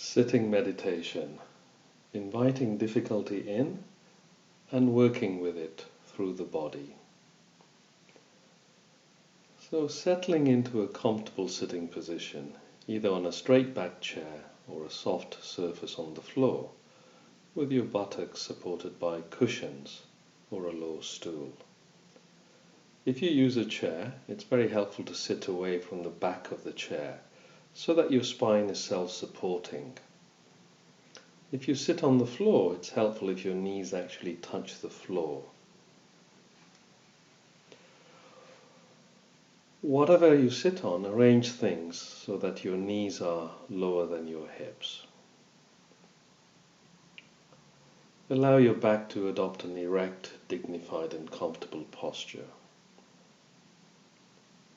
Sitting meditation, inviting difficulty in and working with it through the body. So settling into a comfortable sitting position, either on a straight back chair or a soft surface on the floor, with your buttocks supported by cushions or a low stool. If you use a chair, it's very helpful to sit away from the back of the chair so that your spine is self-supporting. If you sit on the floor, it's helpful if your knees actually touch the floor. Whatever you sit on, arrange things so that your knees are lower than your hips. Allow your back to adopt an erect, dignified and comfortable posture.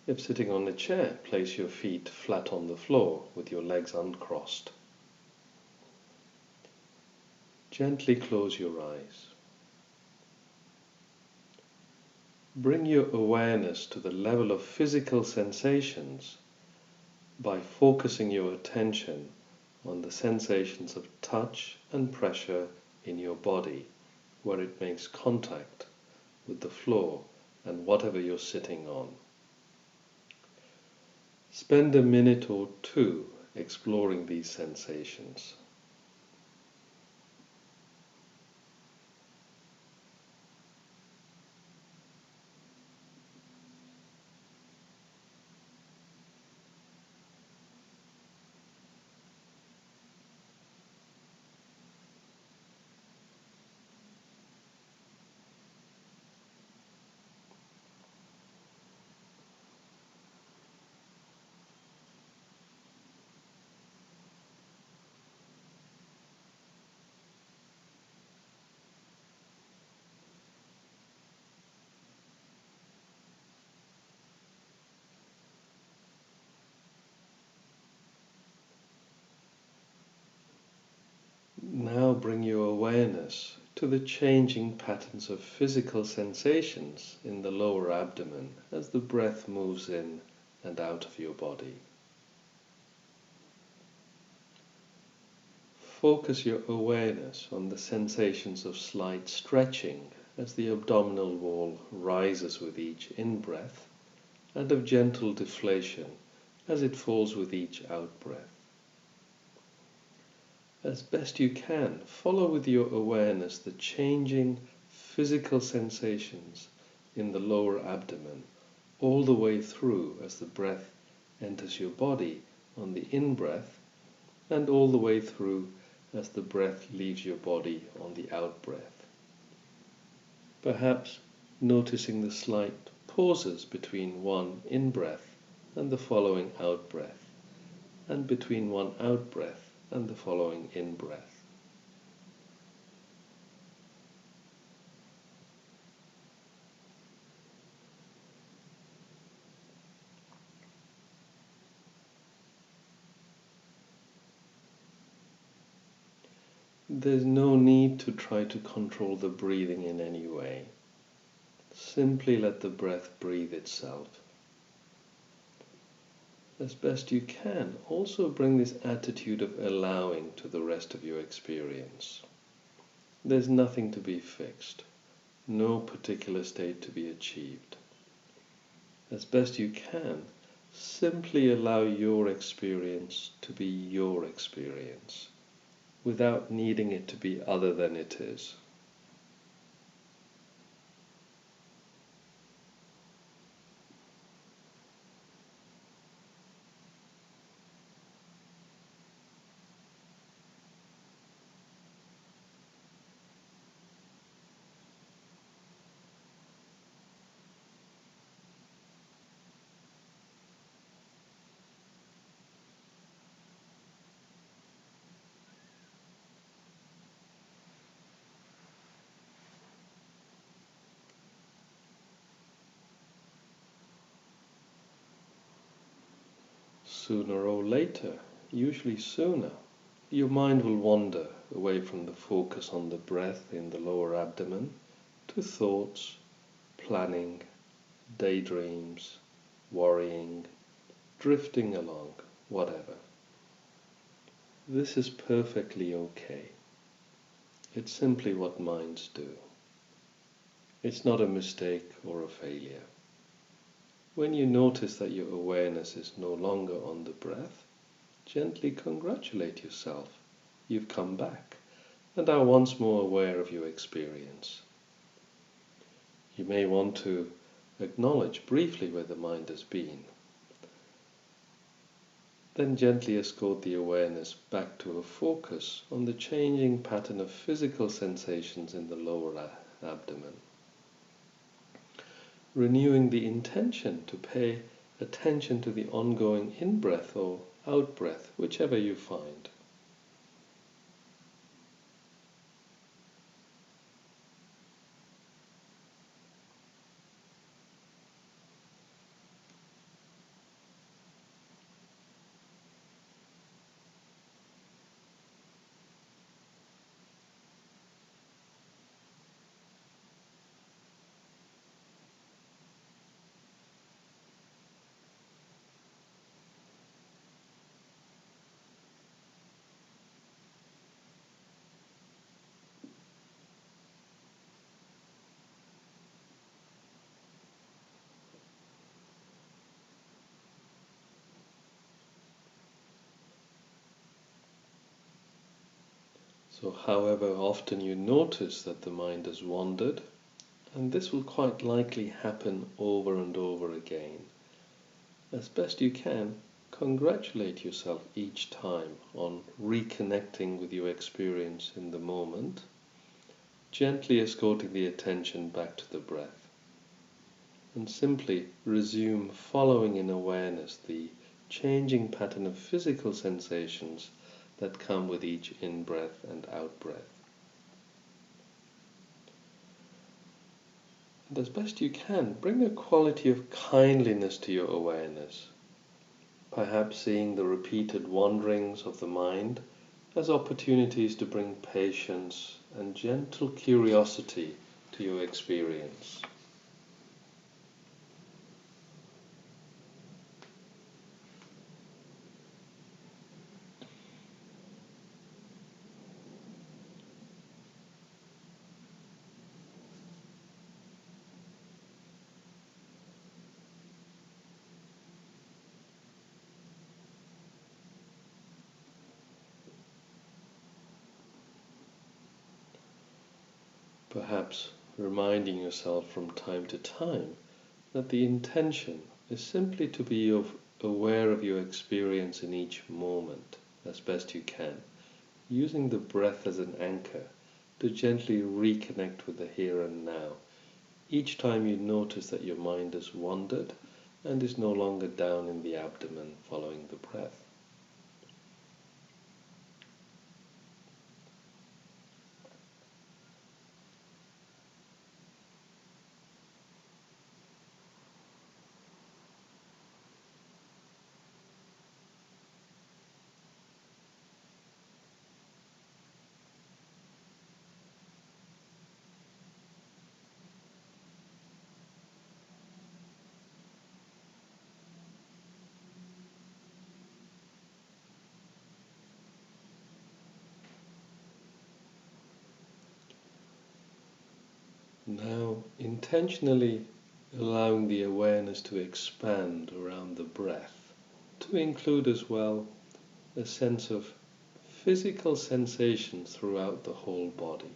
If sitting on a chair, place your feet flat on the floor with your legs uncrossed. Gently close your eyes. Bring your awareness to the level of physical sensations by focusing your attention on the sensations of touch and pressure in your body, where it makes contact with the floor and whatever you're sitting on. Spend a minute or two exploring these sensations. Now bring your awareness to the changing patterns of physical sensations in the lower abdomen as the breath moves in and out of your body. Focus your awareness on the sensations of slight stretching as the abdominal wall rises with each in-breath and of gentle deflation as it falls with each out-breath. As best you can, follow with your awareness the changing physical sensations in the lower abdomen all the way through as the breath enters your body on the in-breath and all the way through as the breath leaves your body on the out-breath. Perhaps noticing the slight pauses between one in-breath and the following out-breath, and between one out-breath and the following in-breath. There's no need to try to control the breathing in any way. Simply let the breath breathe itself. As best you can, also bring this attitude of allowing to the rest of your experience. There's nothing to be fixed, no particular state to be achieved. As best you can, simply allow your experience to be your experience, without needing it to be other than it is. Sooner or later, usually sooner, your mind will wander away from the focus on the breath in the lower abdomen to thoughts, planning, daydreams, worrying, drifting along, whatever. This is perfectly okay. It's simply what minds do. It's not a mistake or a failure. When you notice that your awareness is no longer on the breath, gently congratulate yourself. You've come back and are once more aware of your experience. You may want to acknowledge briefly where the mind has been. Then gently escort the awareness back to a focus on the changing pattern of physical sensations in the lower abdomen. Renewing the intention to pay attention to the ongoing in-breath or out-breath, whichever you find. So however often you notice that the mind has wandered, and this will quite likely happen over and over again, as best you can, congratulate yourself each time on reconnecting with your experience in the moment, gently escorting the attention back to the breath, and simply resume following in awareness the changing pattern of physical sensations that come with each in-breath and out-breath. And as best you can, bring a quality of kindliness to your awareness, perhaps seeing the repeated wanderings of the mind as opportunities to bring patience and gentle curiosity to your experience. Perhaps reminding yourself from time to time that the intention is simply to be aware of your experience in each moment as best you can, using the breath as an anchor to gently reconnect with the here and now, each time you notice that your mind has wandered and is no longer down in the abdomen following the breath. Now, intentionally allowing the awareness to expand around the breath, to include as well a sense of physical sensations throughout the whole body,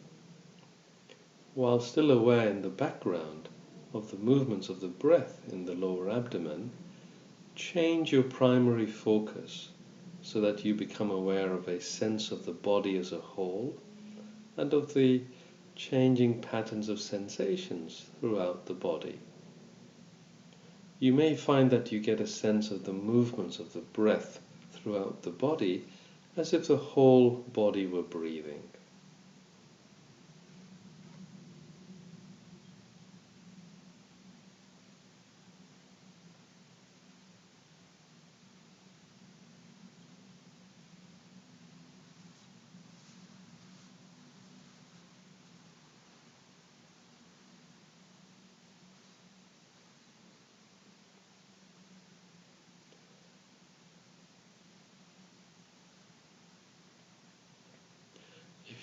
while still aware in the background of the movements of the breath in the lower abdomen. Change your primary focus so that you become aware of a sense of the body as a whole and of the changing patterns of sensations throughout the body. You may find that you get a sense of the movements of the breath throughout the body as if the whole body were breathing.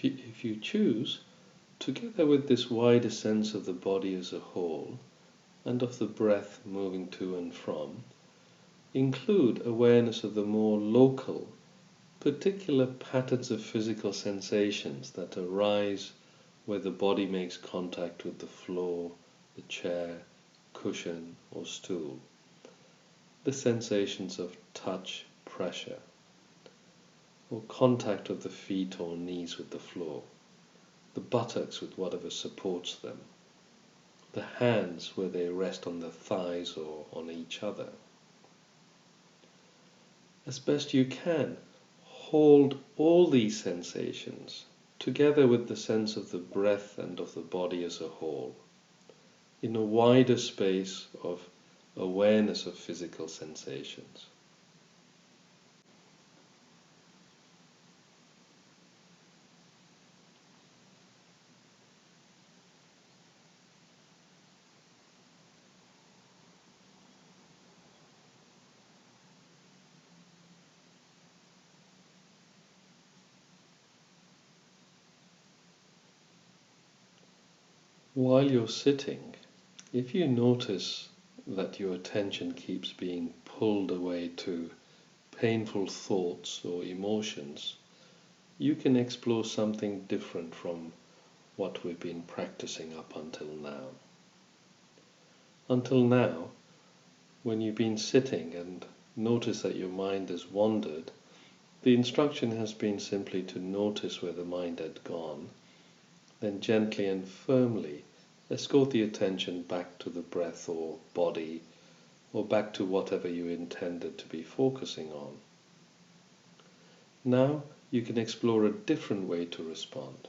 If you choose, together with this wider sense of the body as a whole and of the breath moving to and from, include awareness of the more local, particular patterns of physical sensations that arise where the body makes contact with the floor, the chair, cushion, or stool. The sensations of touch, pressure, or contact of the feet or knees with the floor, the buttocks with whatever supports them, the hands where they rest on the thighs or on each other. As best you can, hold all these sensations together with the sense of the breath and of the body as a whole, in a wider space of awareness of physical sensations. While you're sitting, if you notice that your attention keeps being pulled away to painful thoughts or emotions, you can explore something different from what we've been practicing up until now. Until now, when you've been sitting and notice that your mind has wandered, the instruction has been simply to notice where the mind had gone, then gently and firmly escort the attention back to the breath or body, or back to whatever you intended to be focusing on. Now you can explore a different way to respond.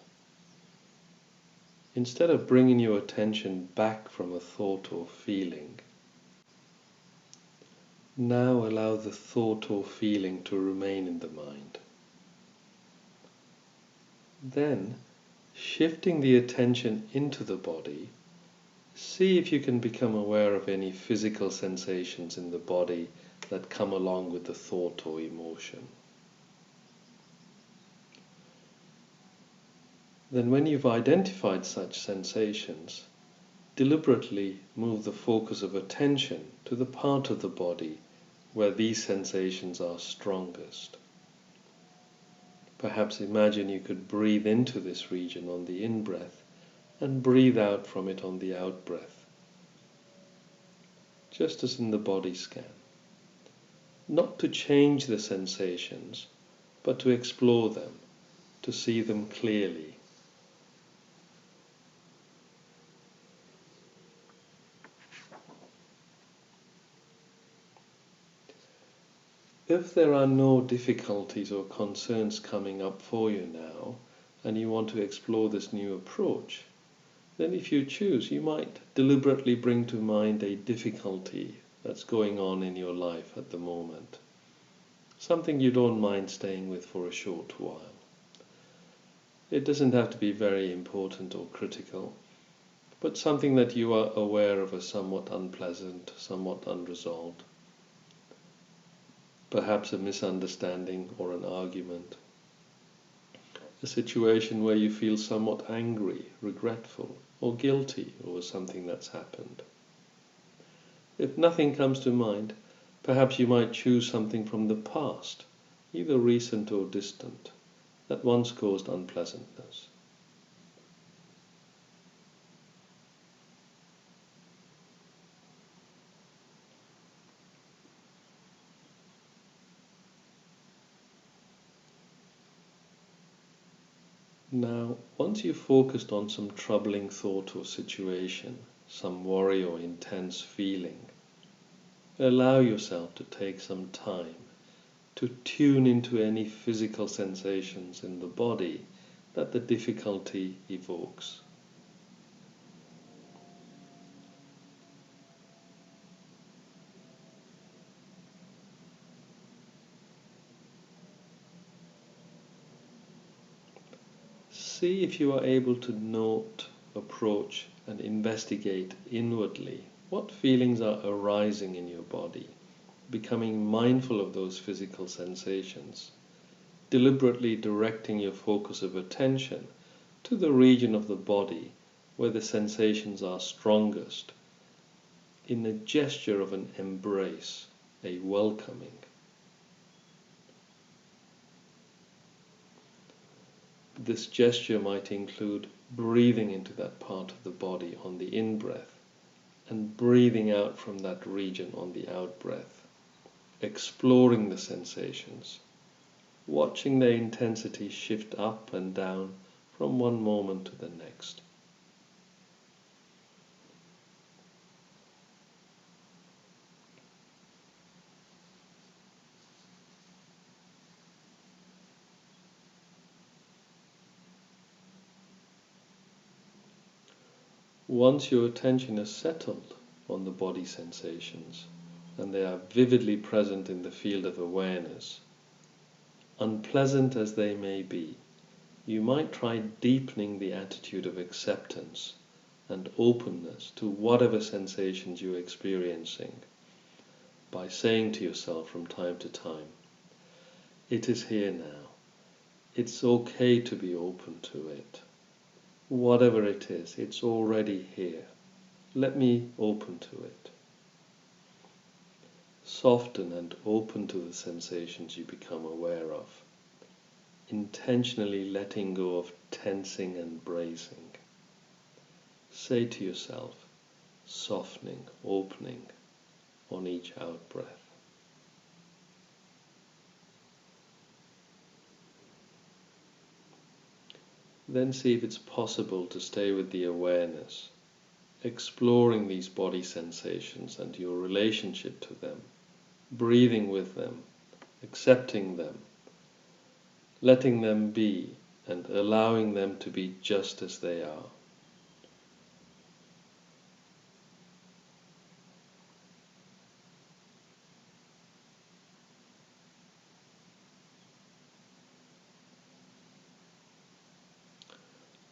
Instead of bringing your attention back from a thought or feeling, now allow the thought or feeling to remain in the mind. Then, shifting the attention into the body, see if you can become aware of any physical sensations in the body that come along with the thought or emotion. Then when you've identified such sensations, deliberately move the focus of attention to the part of the body where these sensations are strongest. Perhaps imagine you could breathe into this region on the in-breath and breathe out from it on the out-breath, just as in the body scan. Not to change the sensations, but to explore them, to see them clearly. If there are no difficulties or concerns coming up for you now, and you want to explore this new approach, then if you choose, you might deliberately bring to mind a difficulty that's going on in your life at the moment. Something you don't mind staying with for a short while. It doesn't have to be very important or critical, but something that you are aware of as somewhat unpleasant, somewhat unresolved. Perhaps a misunderstanding or an argument. A situation where you feel somewhat angry, regretful, or guilty over something that's happened. If nothing comes to mind, perhaps you might choose something from the past, either recent or distant, that once caused unpleasantness. Now, once you've focused on some troubling thought or situation, some worry or intense feeling, allow yourself to take some time to tune into any physical sensations in the body that the difficulty evokes. See if you are able to note, approach, and investigate inwardly what feelings are arising in your body, becoming mindful of those physical sensations, deliberately directing your focus of attention to the region of the body where the sensations are strongest, in a gesture of an embrace, a welcoming. This gesture might include breathing into that part of the body on the in-breath and breathing out from that region on the out-breath, exploring the sensations, watching their intensity shift up and down from one moment to the next. Once your attention is settled on the body sensations, and they are vividly present in the field of awareness, unpleasant as they may be, you might try deepening the attitude of acceptance and openness to whatever sensations you're experiencing by saying to yourself from time to time, "It is here now. It's okay to be open to it. Whatever it is, it's already here. Let me open to it." Soften and open to the sensations you become aware of, intentionally letting go of tensing and bracing. Say to yourself, softening, opening on each out-breath. Then see if it's possible to stay with the awareness, exploring these body sensations and your relationship to them, breathing with them, accepting them, letting them be and allowing them to be just as they are.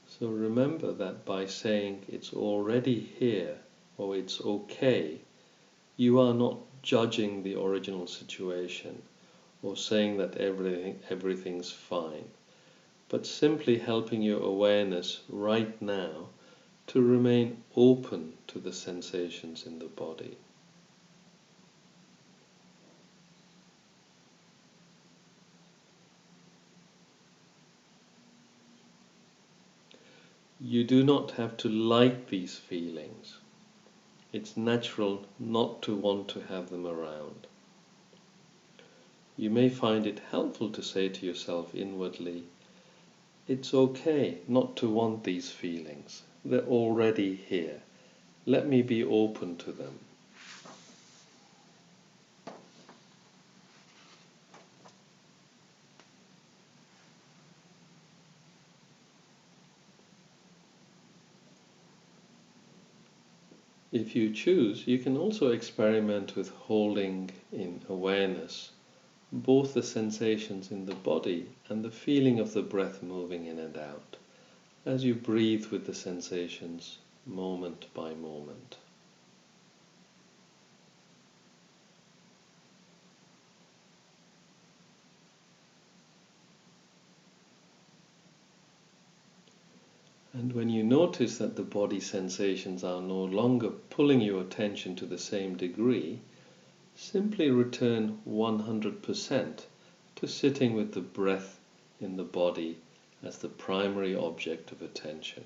So remember that by saying it's already here or it's okay, you are not judging the original situation or saying that everything's fine, but simply helping your awareness right now to remain open to the sensations in the body. You do not have to like these feelings. It's natural not to want to have them around. You may find it helpful to say to yourself inwardly, "It's okay not to want these feelings. They're already here. Let me be open to them." If you choose, you can also experiment with holding in awareness both the sensations in the body and the feeling of the breath moving in and out as you breathe with the sensations moment by moment. And when you notice that the body sensations are no longer pulling your attention to the same degree, simply return 100% to sitting with the breath in the body as the primary object of attention.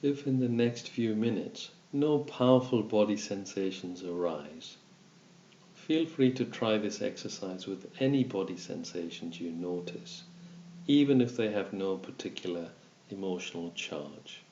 If in the next few minutes no powerful body sensations arise, feel free to try this exercise with any body sensations you notice, even if they have no particular emotional charge.